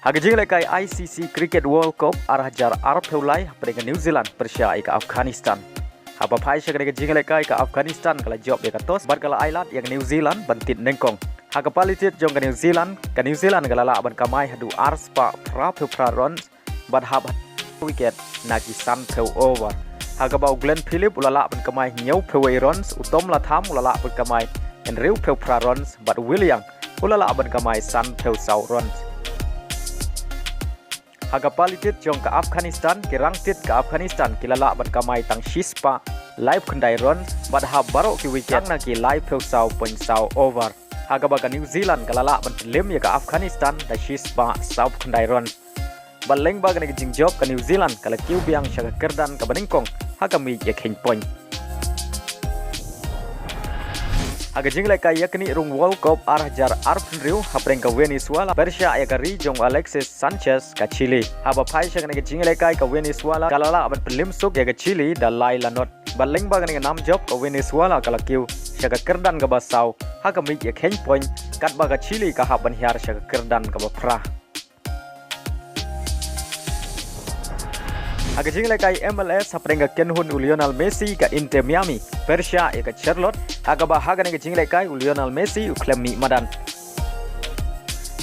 Haga Jingialehkai ICC Cricket World Cup arah jar Arab Heulai pada New Zealand Persia ke Afghanistan. Haba pai syagane Jingialehkai ke Afghanistan kala job dia katos bar kala island yang New Zealand bantit nengkong. Haga palitit jong ke New Zealand kala la ban kamai hadu ars pa pra runs bad hab wicket nagi san peu over. Haga bau Glenn Pynliem ulala ban kamai nyau peu runs utom la tham ulala ban kamai en riu peu pra runs bad William ulala ban kamai san peu sau runs. Haga palitit jong ke Afghanistan kirangtit ke Afghanistan kilala ban kamai tang shispa live kendai run bad hab barok ki wicket nagi live peu sau point sau over. Haga baga New Zealand kalala ban Pynliem ya ke Afghanistan da shispa sau kendai run. Baleng baga nagi jingjob ke New Zealand kala kiu biang syaga kerdan ke beningkong haga mi ya king point. Haga Jingialehkai yakni rung World Cup arah jar Arab riu hapreng ke Venezuela Persia ya ke Rijong Alexis Sanchez ke Chile. Haba pai syaga nagi Jingialehkai ke Venezuela kalala ban Pynliem suk ya ke Chile da lai lanot. Baleng baga nagi nam job ke Venezuela kala kiu syaga kerdan ke basau haga mi ya king point kat baga Chile ke haban hiar syaga kerdan ke bapra. Haga Jingialehkai MLS hapreng ke kenhun Lionel Messi ke Intermiami Persia ya ke Charlotte. Haga nagi Jingialehkai Lionel Messi uklem mi madan.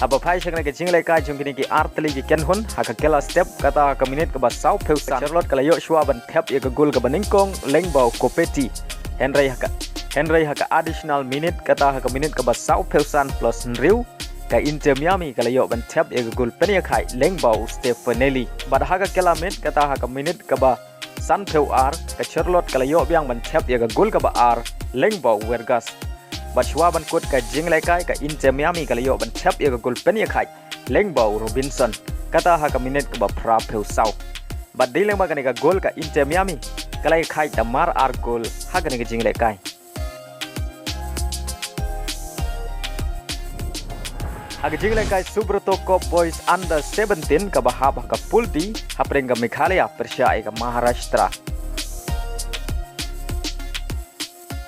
Haba pai syaga nagi Jingialehkai jong kini ki artli ki kenhun haga kela step kata ke minit ke basau peusan Charlotte kala yo Shuh ban tap ya ke gol ke beningkong lengbau kopeti Henry haga additional minute kata haga minit ke basau peusan plus nriu ke Intermiami kala yo ban tap ya ke gol peniakai lengbau Stefanelli bad haga kela minit kata haga minit ke ba san peu ar ke Charlotte kala yo biang ban tap ya ke gol ke ba ar lengbau Vergas bad Shuh ban kut ke Jingialehkai ke Intermiami kala yo ban tap ya ke gol peniakai lengbau Robinson kata haga minit ke ba pra peu sau bad dileng baga ne ke gol ke Intermiami kala kai damar ar gol haga ne ke Jingialehkai. Haga Jingialehkai Subroto Cup Boys Under 17 ke bahab ke pool D hapreng ke Meghalaya Persia ke Maharashtra.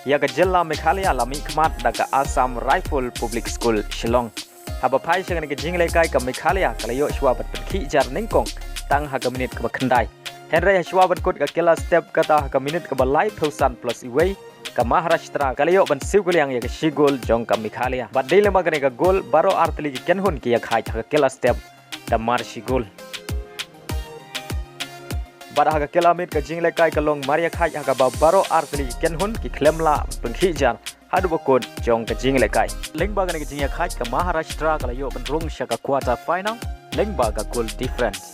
Ya ke Jilla Meghalaya lami khmat da ke Assam Rifle Public School Shillong. Haba pai syaga ke Jingialehkai ke Meghalaya kala yo Shuh bat perki jar ningkong tang haga minit ke kendai. Henry Shuh bat kut ke kela step kata haga minit ke balai thousand plus iway ke Maharashtra kala yo ban sigul yang ya ke sigul jong ke Meghalaya. Bad dile magane ke gol baro artli ki kenhun ki ya khai haga kela step da mar sigul. Bad haga kela mit ke Jingialehkai ke long maria khai haga baro artli ki kenhun ki klemla penghijar hadu bakun jong ke Jingialehkai. Leng bagane ke Jingialehkai ke Maharashtra kala yo ban rung syaga quarter final leng baga goal difference.